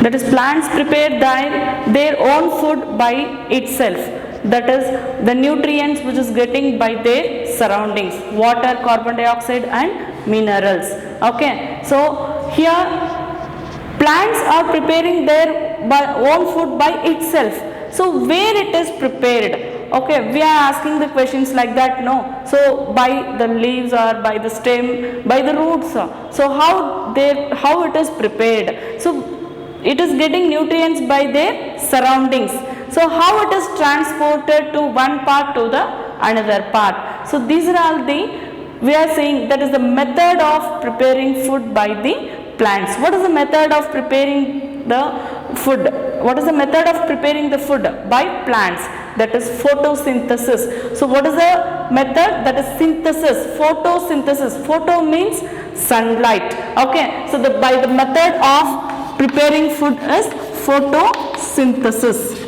That is, plants prepare their own food by itself. That is, the nutrients which is getting by their surroundings, water, carbon dioxide and minerals. Okay, so here plants are preparing their own food by itself. So where it is prepared? Okay, we are asking the questions like that, no? So by the leaves or by the stem, by the roots. So how it is prepared? So it is getting nutrients by their surroundings. So how it is transported to one part to the another part? So these are all we are saying that is the method of preparing food by the plants. What is the method of preparing the food? What is the method of preparing the food by plants? That is photosynthesis. So what is the method? That is synthesis, photosynthesis. Photo means sunlight. Okay, so by the method of preparing food is photosynthesis.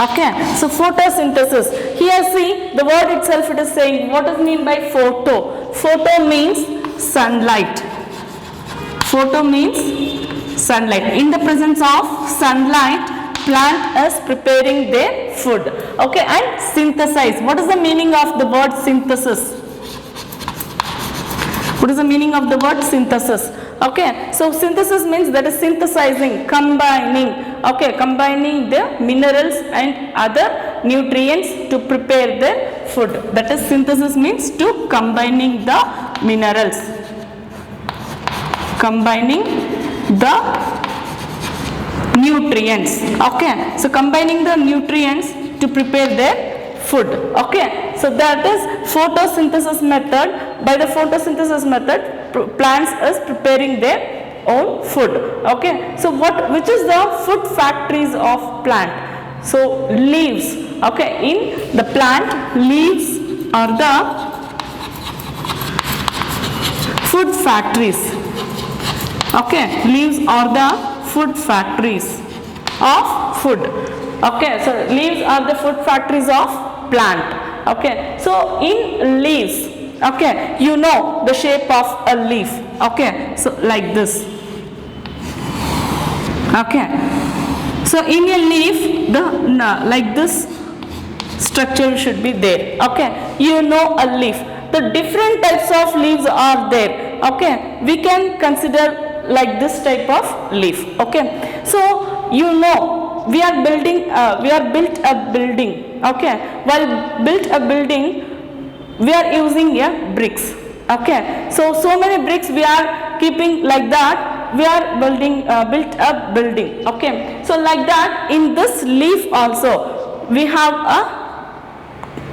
Okay, so photosynthesis. Here see, the word itself it is saying, what is mean by photo? Photo means sunlight. Photo means sunlight. In the presence of sunlight, plant is preparing their food. Okay, and synthesize. What is the meaning of the word synthesis? What is the meaning of the word synthesis? Okay, so synthesis means that is synthesizing, combining. Okay, combining the minerals and other nutrients to prepare the food. That is, synthesis means to combining the minerals, combining the nutrients. Okay, so combining the nutrients to prepare their food. Okay, so that is photosynthesis method. By the photosynthesis method, plants is preparing their own food. Okay, so which is the food factories of plant? So leaves. Okay, in the plant, leaves are the food factories. Okay, leaves are the food factories of food. Okay, so leaves are the food factories of plant. Okay, so in leaves, okay, you know the shape of a leaf. Okay, so like this. Okay, so in a leaf, like this structure should be there. Okay, you know a leaf. The different types of leaves are there. Okay, we can consider like this type of leaf. Okay, so you know we are built a building. Okay, while built a building, we are using bricks. Okay, so many bricks we are keeping like that. We are built a building. Okay, so like that, in this leaf also we have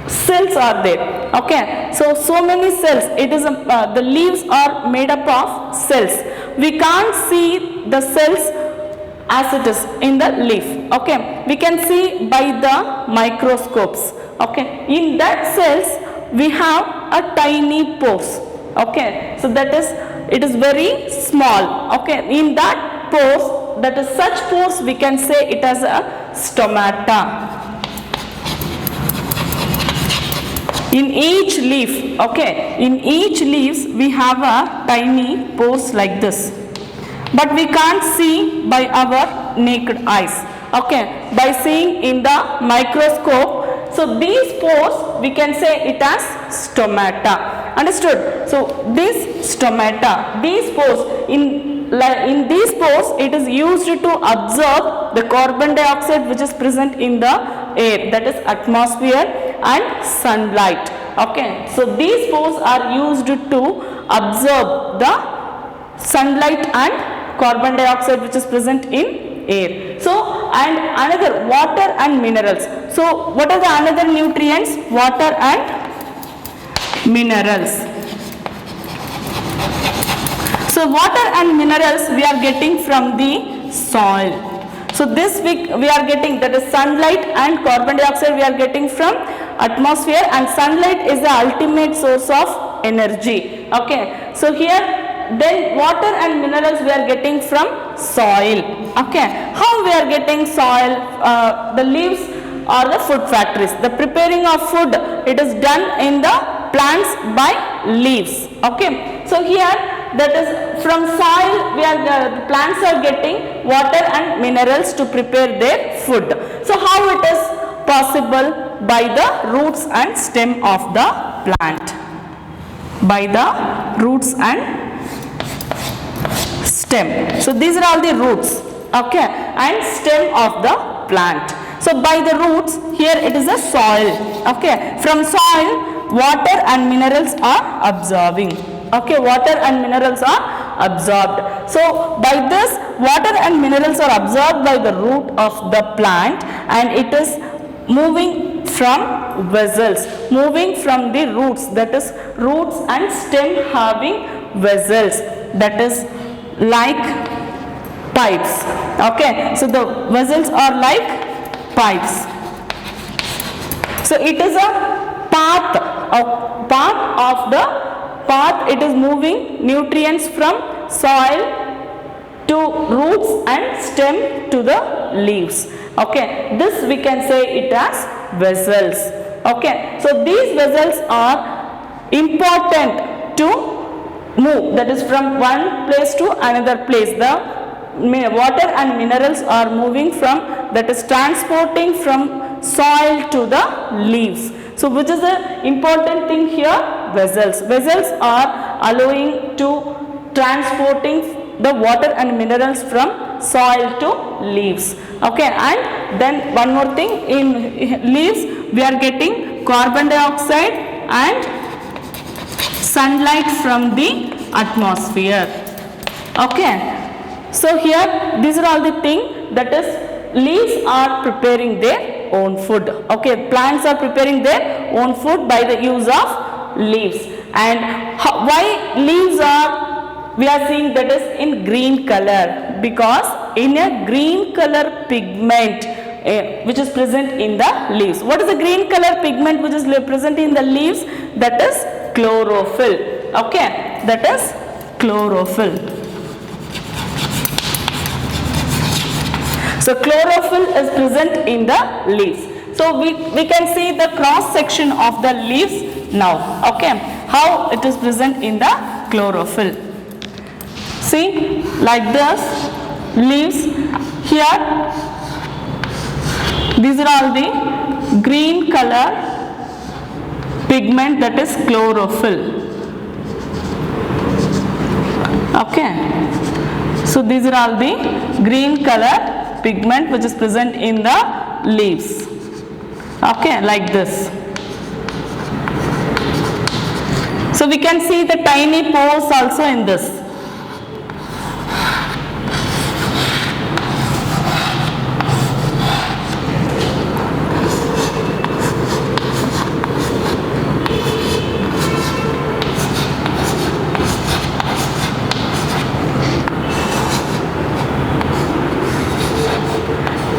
cells are there. Okay, so many cells. It is the leaves are made up of cells. We can't see the cells as it is in the leaf. Okay, we can see by the microscopes. Okay, in that cells we have a tiny pores. Okay, so that is, it is very small. Okay, in that pores, that is such pores, we can say it as a stomata. In each leaf, okay, in each leaves we have a tiny pores like this, but we can't see by our naked eyes. Okay, by seeing in the microscope, so these pores we can say it as stomata. Understood? So this stomata, these pores, in these pores it is used to absorb the carbon dioxide which is present in the air, that is atmosphere and sunlight. Okay, so these pores are used to absorb the sunlight and carbon dioxide which is present in air. So, and another, water and minerals. So what are the another nutrients? Water and minerals. So water and minerals we are getting from the soil. So this we are getting, that is sunlight and carbon dioxide we are getting from atmosphere, and sunlight is the ultimate source of energy. Okay, so here then water and minerals we are getting from soil. Okay, how we are getting soil? The leaves are the food factories. The preparing of food, it is done in the plants by leaves. Okay, so here that is from soil the plants are getting water and minerals to prepare their food. So how it is possible? By the roots and stem of the plant. By the roots and stem. So these are all the roots, okay, and stem of the plant. So by the roots, here it is a soil, okay. From soil, water and minerals are absorbing, okay. Water and minerals are absorbed. So by this, water and minerals are absorbed by the root of the plant, and it is moving from vessels, moving from the roots, that is roots and stem having vessels, that is like pipes, okay. So the vessels are like pipes. So it is a path of the path, it is moving nutrients from soil to roots and stem to the leaves, okay. This we can say it as vessels, okay. So these vessels are important to move, that is from one place to another place. The water and minerals are moving from, that is transporting from soil to the leaves. So which is the important thing here? Vessels. Vessels are allowing to transporting the water and minerals from soil to leaves, okay. And then one more thing, in leaves we are getting carbon dioxide and sunlight from the atmosphere, okay. So here these are all the things, that is leaves are preparing their own food, okay. Plants are preparing their own food by the use of leaves. And why leaves are, we are seeing that is in green color? Because in a green color pigment which is present in the leaves. What is the green color pigment which is present in the leaves? That is chlorophyll, okay. That is chlorophyll. So chlorophyll is present in the leaves. So we can see the cross section of the leaves now, okay. How it is present in the chlorophyll. See, like this leaves here, these are all the green color pigment, that is chlorophyll, okay. So these are all the green color pigment which is present in the leaves, okay, like this. So we can see the tiny pores also in this.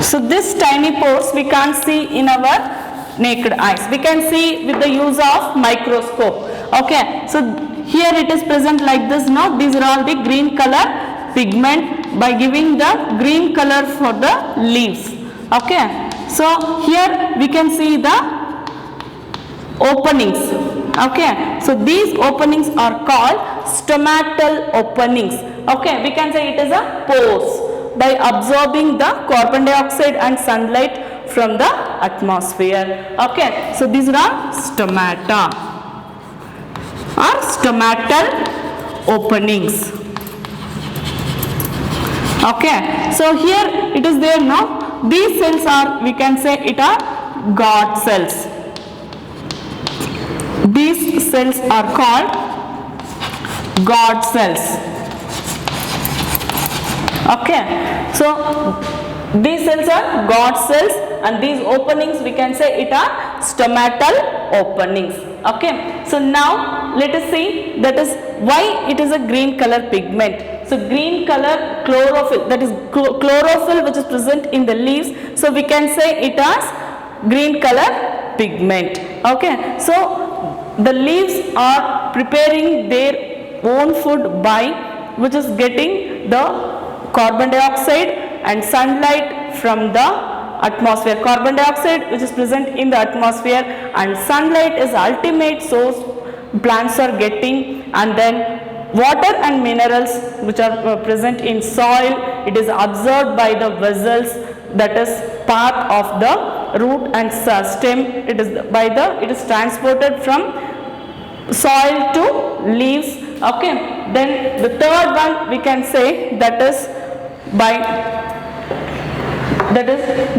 So this tiny pores we can't see in our naked eyes. We can see with the use of microscope. Okay. So here it is present like this. Now these are all the green color pigment by giving the green color for the leaves. Okay. So here we can see the openings. Okay. So these openings are called stomatal openings. Okay. We can say it is a pores by absorbing the carbon dioxide and sunlight from the atmosphere. Okay, so these are stomata or stomatal openings. Okay, so here it is there now. These cells are, we can say it are God cells. These cells are called God cells. Okay, so these cells are God cells and these openings we can say it are stomatal openings. Okay, so now let us see that is why it is a green color pigment. So green color chlorophyll, that is chlorophyll which is present in the leaves. So we can say it as green color pigment. Okay, so the leaves are preparing their own food by which is getting the carbon dioxide and sunlight from the atmosphere. Carbon dioxide which is present in the atmosphere and sunlight is ultimate source plants are getting, and then water and minerals which are present in soil, it is absorbed by the vessels, that is part of the root and stem. It is transported from soil to leaves. Okay, then the third one we can say that is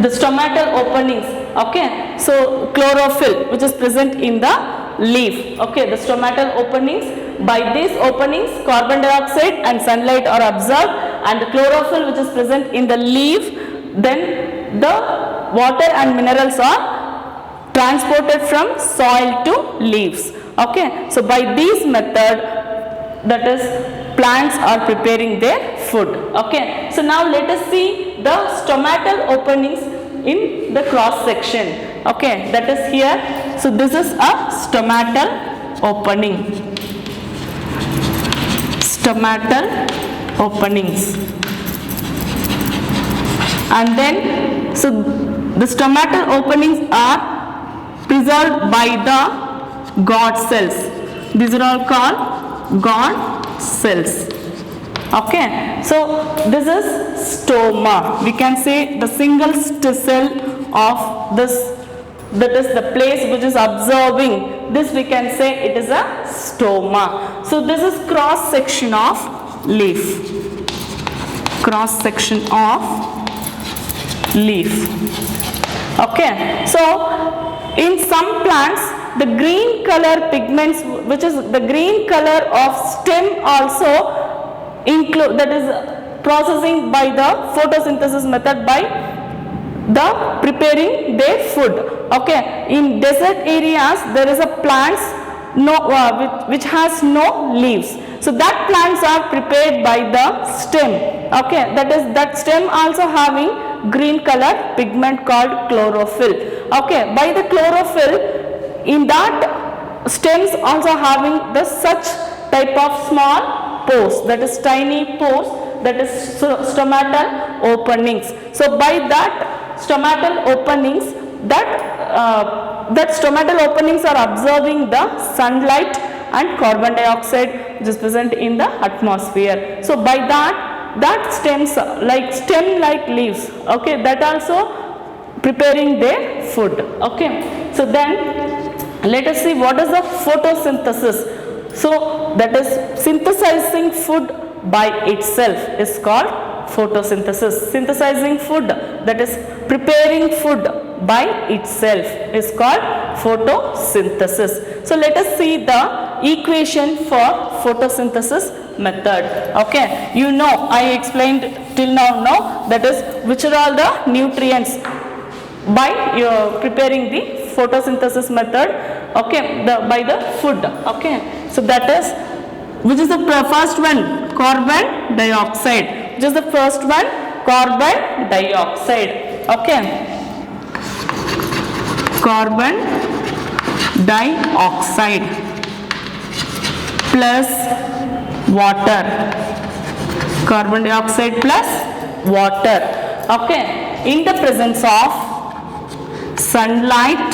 the stomatal openings. Okay, so chlorophyll which is present in the leaf. Okay, the stomatal openings, by these openings carbon dioxide and sunlight are absorbed, and the chlorophyll which is present in the leaf, then the water and minerals are transported from soil to leaves. Okay, so by this method, that is plants are preparing their food. Okay, so now let us see the stomatal openings in the cross section. Okay, that is here. So this is a stomatal opening. Stomatal openings. And then, so the stomatal openings are preserved by the God cells. These are all called God cells. Okay, so this is stoma. We can say the single cell of this, that is the place which is absorbing this, we can say it is a stoma. So this is cross section of leaf. Cross section of leaf. Okay, so in some plants the green color pigments, which is the green color of stem, also include, that is processing by the photosynthesis method by the preparing their food. Okay, in desert areas there is a plants which has no leaves, so that plants are prepared by the stem. Okay, that stem also having green color pigment called chlorophyll. Okay, by the chlorophyll, in that stems also having the such type of small pores, that is tiny pores, that is stomatal openings. So by that stomatal openings, that stomatal openings are absorbing the sunlight and carbon dioxide which is present in the atmosphere. So by that stems like stem like leaves, okay, that also preparing their food. Okay, so then let us see what is the photosynthesis. So that is synthesizing food by itself is called photosynthesis. Synthesizing food, that is preparing food by itself, is called photosynthesis. So let us see the equation for photosynthesis method. Okay, you know I explained till now, no, that is which are all the nutrients by preparing the photosynthesis method. Okay, by the food. Okay, so that is, which is the first one? Carbon dioxide. Which is the first one? Carbon dioxide. Okay, carbon dioxide plus water. Carbon dioxide plus water. Okay, in the presence of sunlight,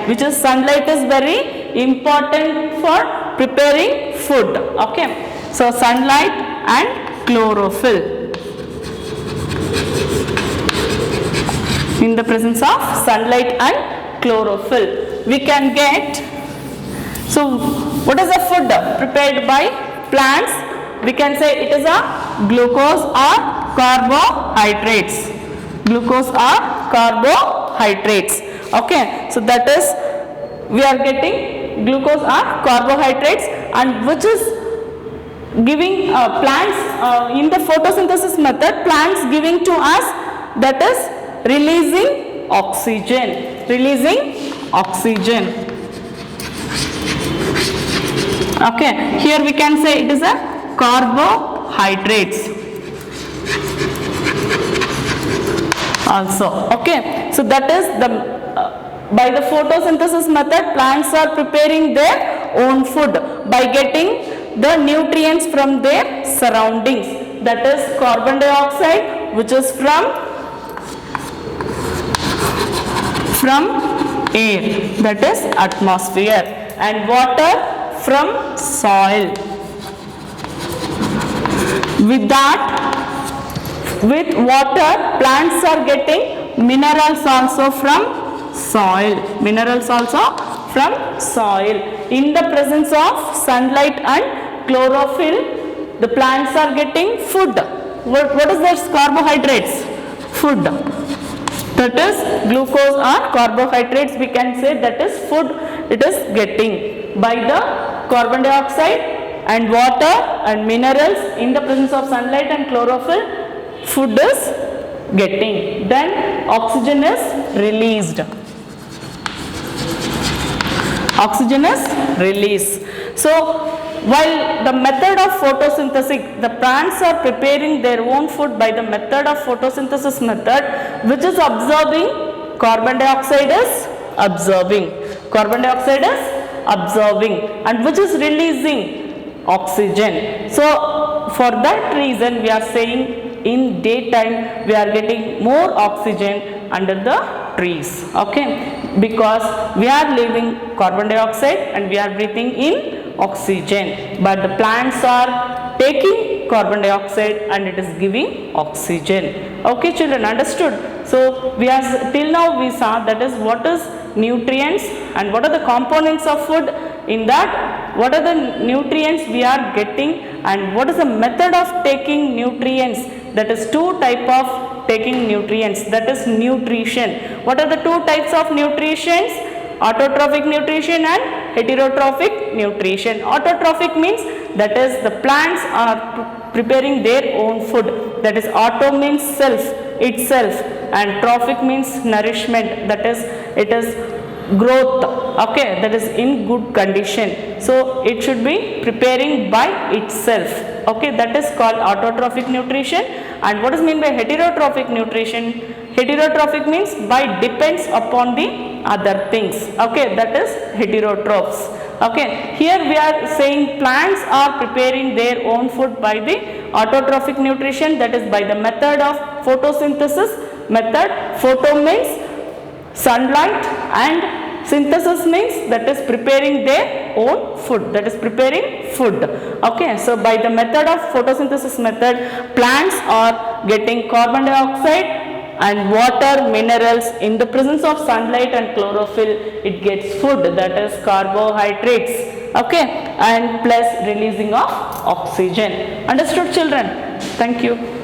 which is sunlight is very important for preparing food. Okay, so sunlight and chlorophyll. In the presence of sunlight and chlorophyll, we can get, so what is the food prepared by plants? We can say it is a glucose or carbohydrates. Glucose or carbohydrates. Okay, so that is, we are getting glucose or carbohydrates, and which is giving plants in the photosynthesis method, plants giving to us, that is releasing oxygen. Okay, here we can say it is a carbohydrates also. Okay, so that is the by the photosynthesis method, plants are preparing their own food by getting the nutrients from their surroundings, that is carbon dioxide which is from air, that is atmosphere, and water from soil. With that, with water, plants are getting minerals also from soil. Minerals also from soil. In the presence of sunlight and chlorophyll, the plants are getting food. What is this? Carbohydrates. Food. That is glucose or carbohydrates. We can say that is food. It is getting by the carbon dioxide and water and minerals in the presence of sunlight and chlorophyll. Food is getting. Then oxygen is released. Oxygen is released. So while the method of photosynthesis, the plants are preparing their own food by the method of photosynthesis method, which is absorbing carbon dioxide is absorbing. Carbon dioxide is absorbing, and which is releasing oxygen. So for that reason we are saying in daytime we are getting more oxygen under the trees, okay, because we are leaving carbon dioxide and we are breathing in oxygen, but the plants are taking carbon dioxide and it is giving oxygen. Okay children, understood? So we are till now we saw that is what is nutrients and what are the components of food. In that, what are the nutrients we are getting and what is the method of taking nutrients. That is two type of taking nutrients, that is nutrition. What are the two types of nutritions? Autotrophic nutrition and heterotrophic nutrition. Autotrophic means that is the plants are preparing their own food. That is auto means self, itself, and trophic means nourishment, that is it is growth, okay, that is in good condition. So it should be preparing by itself, okay, that is called autotrophic nutrition. And what is meant by heterotrophic nutrition? Heterotrophic means by depends upon the other things, okay, that is heterotrophs. Okay, here we are saying plants are preparing their own food by the autotrophic nutrition, that is by the method of photosynthesis method. Photo means sunlight and synthesis means that is preparing their own food, that is preparing food. Okay, so by the method of photosynthesis method, plants are getting carbon dioxide and water, minerals. In the presence of sunlight and chlorophyll, it gets food, that is carbohydrates, okay, and plus releasing of oxygen. Understood children? Thank you.